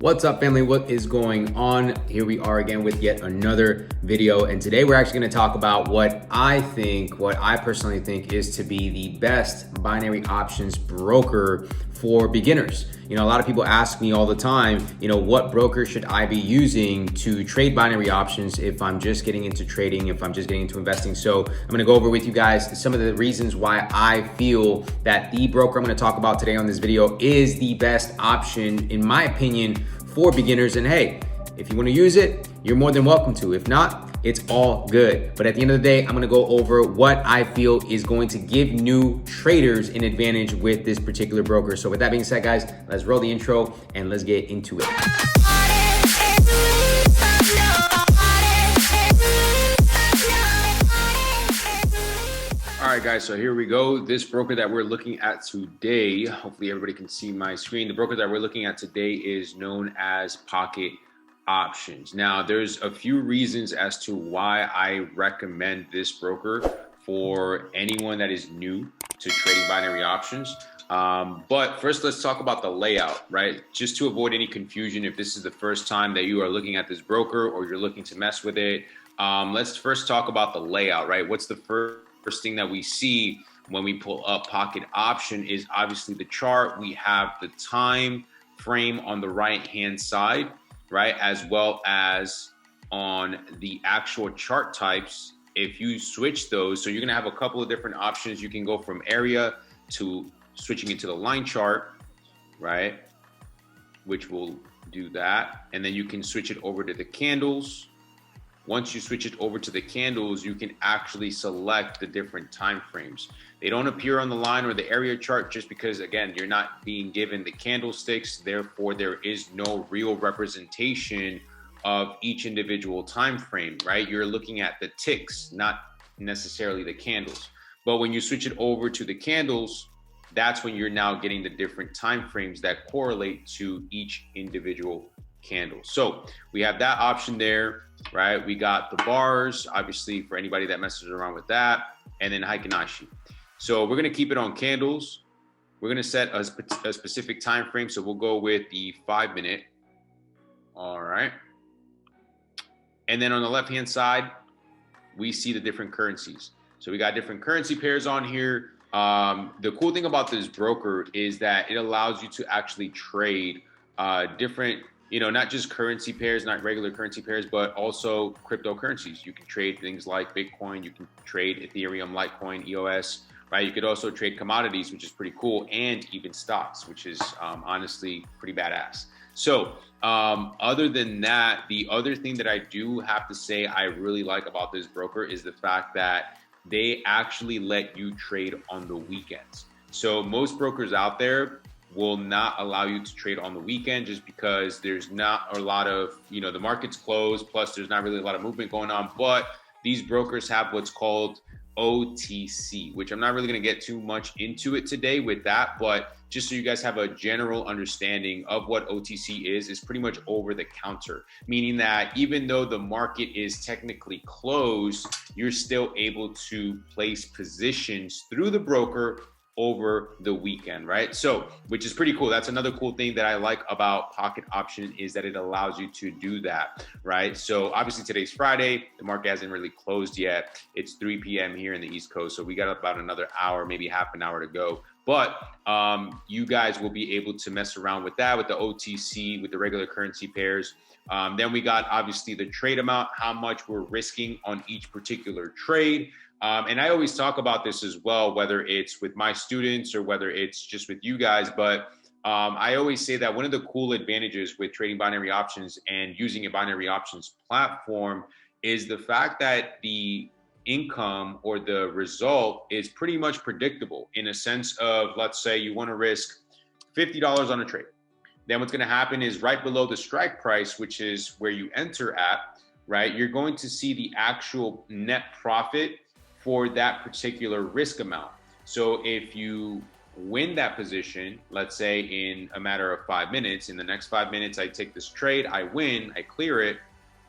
What's up, family? What is going on? Here we are again with yet another video, and today we're actually going to talk about what I personally think is to be the best binary options broker for beginners. A lot of people ask me all the time, what broker should I be using to trade binary options if I'm just getting into trading, if I'm just getting into investing. So I'm going to go over with you guys some of the reasons why I feel that the broker I'm going to talk about today on this video is the best option, in my opinion, for beginners. And hey, if you want to use it, you're more than welcome to. If not, it's all good. But at the end of the day, I'm going to go over what I feel is going to give new traders an advantage with this particular broker. So with that being said, guys, let's roll the intro and let's get into it. All right, guys, so here we go. This broker that we're looking at today, hopefully everybody can see my screen. The broker that we're looking at today is known as Pocket Options. Now, there's a few reasons as to why I recommend this broker for anyone that is new to trading binary options. But first, let's talk about the layout, right? Just to avoid any confusion, if this is the first time that you are looking at this broker or you're looking to mess with it, let's first talk about the layout, right? What's the first thing that we see when we pull up Pocket Option is obviously the chart. We have the time frame on the right hand side, right, as well as on the actual chart types. If you switch those, so you're gonna have a couple of different options. You can go from area to switching into the line chart, right, which will do that, and then you can switch it over to the candles. Once you switch it over to the candles, you can actually select the different time frames. They don't appear on the line or the area chart just because, again, you're not being given the candlesticks. Therefore, there is no real representation of each individual time frame, right? You're looking at the ticks, not necessarily the candles. But when you switch it over to the candles, that's when you're now getting the different time frames that correlate to each individual candle. So we have that option there, right? We got the bars, obviously, for anybody that messes around with that, and then Heikin-Ashi. So we're going to keep it on candles. We're going to set a specific time frame. So we'll go with the 5 minute. All right. And then on the left hand side, we see the different currencies. So we got different currency pairs on here. The cool thing about this broker is that it allows you to actually trade different, not just currency pairs, not regular currency pairs, but also cryptocurrencies. You can trade things like Bitcoin, you can trade Ethereum, Litecoin, EOS, right? You could also trade commodities, which is pretty cool, and even stocks, which is honestly pretty badass. So other than that, the other thing that I do have to say I really like about this broker is the fact that they actually let you trade on the weekends. So most brokers out there will not allow you to trade on the weekend just because there's not a lot of, the market's closed, plus there's not really a lot of movement going on. But these brokers have what's called OTC, which I'm not really going to get too much into it today with that, but just so you guys have a general understanding of what OTC is pretty much over the counter, meaning that even though the market is technically closed, you're still able to place positions through the broker over the weekend, right? So, which is pretty cool. That's another cool thing that I like about Pocket Option is that it allows you to do that, right? So obviously today's Friday, the market hasn't really closed yet. It's 3 p.m. here in the East Coast. So we got about another hour, maybe half an hour to go. But you guys will be able to mess around with that, with the OTC, with the regular currency pairs. Then we got obviously the trade amount, how much we're risking on each particular trade. And I always talk about this as well, whether it's with my students or whether it's just with you guys. But I always say that one of the cool advantages with trading binary options and using a binary options platform is the fact that the income or the result is pretty much predictable in a sense of, let's say you want to risk $50 on a trade. Then what's going to happen is right below the strike price, which is where you enter at, right? You're going to see the actual net profit for that particular risk amount. So if you win that position, let's say in a matter of 5 minutes, in the next 5 minutes, I take this trade, I win, I clear it,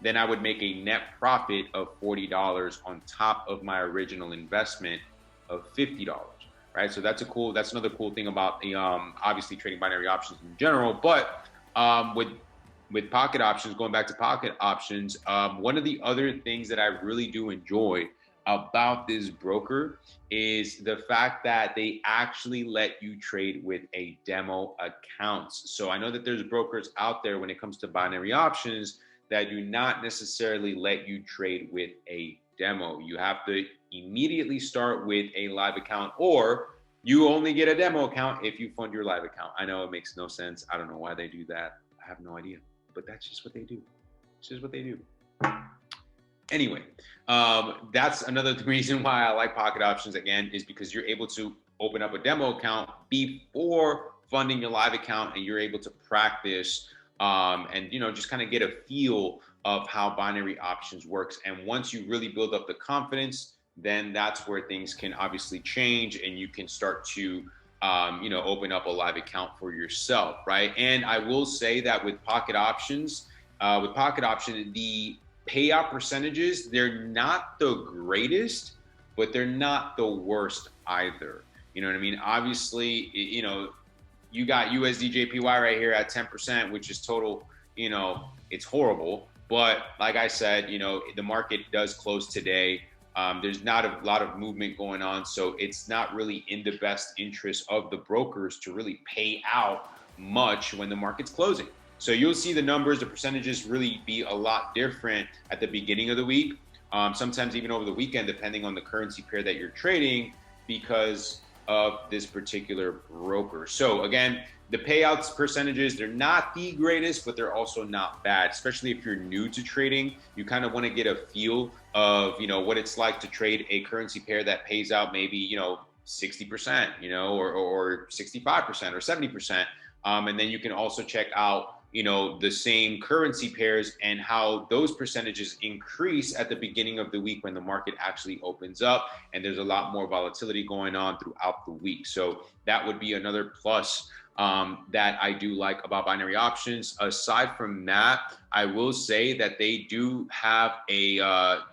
then I would make a net profit of $40 on top of my original investment of $50, right? So that's another cool thing about the obviously trading binary options in general. But with with pocket options, going back to pocket options, one of the other things that I really do enjoy about this broker is the fact that they actually let you trade with a demo account. So I know that there's brokers out there when it comes to binary options that do not necessarily let you trade with a demo. You have to immediately start with a live account, or you only get a demo account if you fund your live account. I know it makes no sense. I don't know why they do that. I have no idea, but that's just what they do. It's just what they do. Anyway, that's another reason why I like pocket options, again, is because you're able to open up a demo account before funding your live account, and you're able to practice and just kind of get a feel of how binary options works. And once you really build up the confidence, then that's where things can obviously change, and you can start to open up a live account for yourself, right? And I will say that with pocket options, the payout percentages, they're not the greatest, but they're not the worst either. You know what I mean? Obviously, you got USD JPY right here at 10%, which is total, it's horrible. But like I said, the market does close today. There's not a lot of movement going on, so it's not really in the best interest of the brokers to really pay out much when the market's closing. So you'll see the numbers, the percentages really be a lot different at the beginning of the week, sometimes even over the weekend, depending on the currency pair that you're trading, because of this particular broker. So again, the payouts percentages, they're not the greatest, but they're also not bad, especially if you're new to trading. You kind of want to get a feel of, what it's like to trade a currency pair that pays out maybe, 60%, or 65% or 70%. And then you can also check out, the same currency pairs and how those percentages increase at the beginning of the week when the market actually opens up and there's a lot more volatility going on throughout the week. So that would be another plus that I do like about binary options. Aside from that, I will say that they do have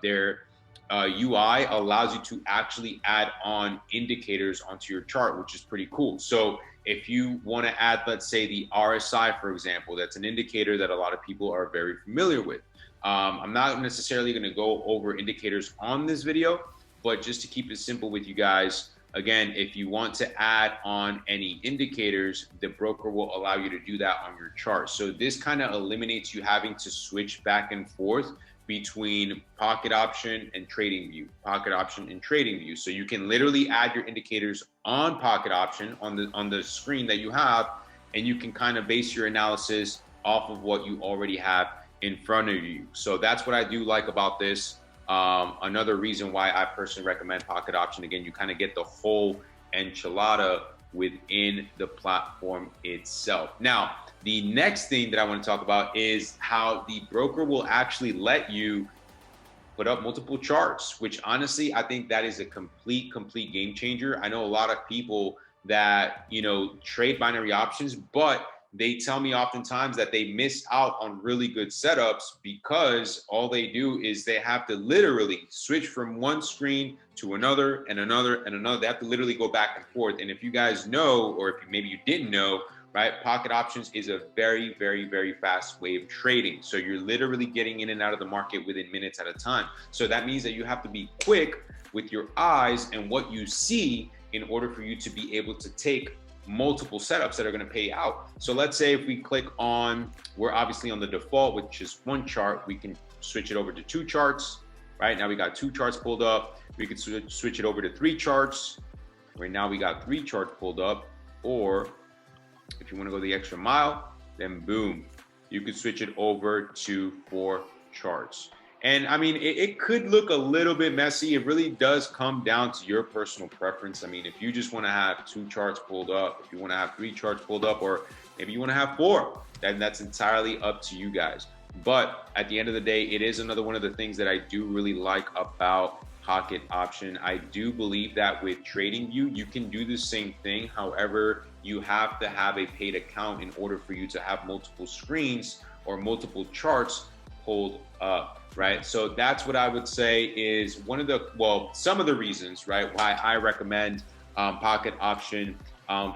their UI allows you to actually add on indicators onto your chart, which is pretty cool. So if you want to add, let's say, the RSI, for example, that's an indicator that a lot of people are very familiar with. I'm not necessarily going to go over indicators on this video, but just to keep it simple with you guys, again, if you want to add on any indicators, the broker will allow you to do that on your chart. So this kind of eliminates you having to switch back and forth between pocket option and trading view, pocket option and trading view. So you can literally add your indicators on pocket option on the screen that you have, and you can kind of base your analysis off of what you already have in front of you. So that's what I do like about this. Another reason why I personally recommend pocket option, again, you kind of get the whole enchilada within the platform itself. Now, the next thing that I want to talk about is how the broker will actually let you put up multiple charts, which honestly, I think that is a complete game changer. I know a lot of people that, trade binary options, but they tell me oftentimes that they miss out on really good setups because all they do is they have to literally switch from one screen to another and another and another. They have to literally go back and forth. And if you guys know, or if maybe you didn't know, right, pocket options is a very fast way of trading. So you're literally getting in and out of the market within minutes at a time. So that means that you have to be quick with your eyes and what you see in order for you to be able to take multiple setups that are going to pay out. So let's say if we click on, we're obviously on the default, which is one chart, we can switch it over to two charts. Right now we got two charts pulled up. We could switch it over to three charts. Right now we got three charts pulled up. Or if you want to go the extra mile, then boom, you could switch it over to 4 charts. And I mean, it could look a little bit messy. It really does come down to your personal preference. I mean, if you just want to have 2 charts pulled up, if you want to have 3 charts pulled up, or maybe you want to have 4, then that's entirely up to you guys. But at the end of the day, it is another one of the things that I do really like about pocket option. I do believe that with TradingView, you can do the same thing. However, you have to have a paid account in order for you to have multiple screens or multiple charts pulled up, right? So that's what I would say is one of the, well, some of the reasons, right, why I recommend pocket option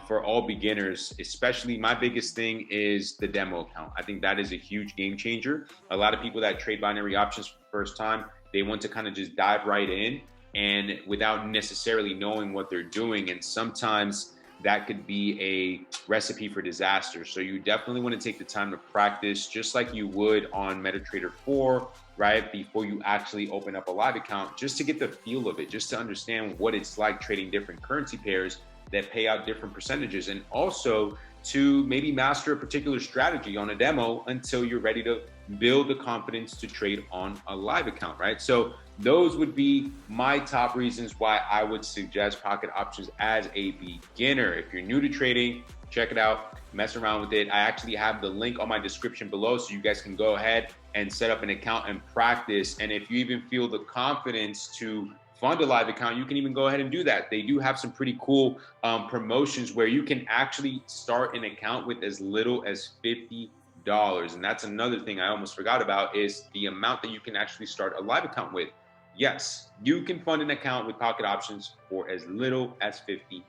for all beginners, especially. My biggest thing is the demo account. I think that is a huge game changer. A lot of people that trade binary options for the first time, they want to kind of just dive right in and without necessarily knowing what they're doing. And sometimes that could be a recipe for disaster. So you definitely want to take the time to practice just like you would on MetaTrader 4, right? Before you actually open up a live account, just to get the feel of it, just to understand what it's like trading different currency pairs that pay out different percentages, and also to maybe master a particular strategy on a demo until you're ready to build the confidence to trade on a live account, right? So those would be my top reasons why I would suggest pocket options as a beginner. If you're new to trading, check it out, mess around with it. I actually have the link on my description below so you guys can go ahead and set up an account and practice. And if you even feel the confidence to fund a live account, you can even go ahead and do that. They do have some pretty cool promotions where you can actually start an account with as little as $50. And that's another thing I almost forgot about, is the amount that you can actually start a live account with. Yes, you can fund an account with pocket options for as little as $50,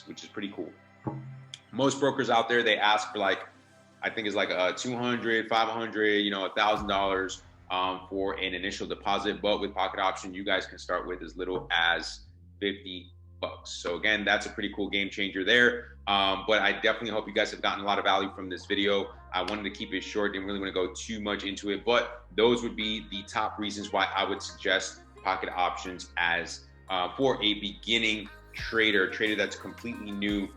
which is pretty cool. Most brokers out there, they ask for like, I think it's like a $200, $500, $1,000 for an initial deposit. But with pocket option, you guys can start with as little as $50. So again, that's a pretty cool game changer there. But I definitely hope you guys have gotten a lot of value from this video. I wanted to keep it short, didn't really want to go too much into it, but those would be the top reasons why I would suggest pocket options as for a beginning trader that's completely new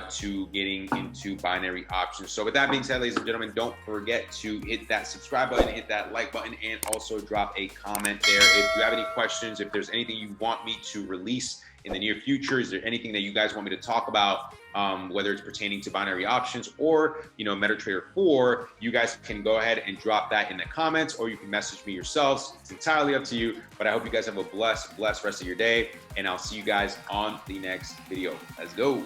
to getting into binary options. So with that being said, ladies and gentlemen, don't forget to hit that subscribe button, hit that like button, and also drop a comment there. If you have any questions, if there's anything you want me to release in the near future, is there anything that you guys want me to talk about, whether it's pertaining to binary options or MetaTrader 4, you guys can go ahead and drop that in the comments, or you can message me yourselves. It's entirely up to you, but I hope you guys have a blessed rest of your day, and I'll see you guys on the next video. Let's go.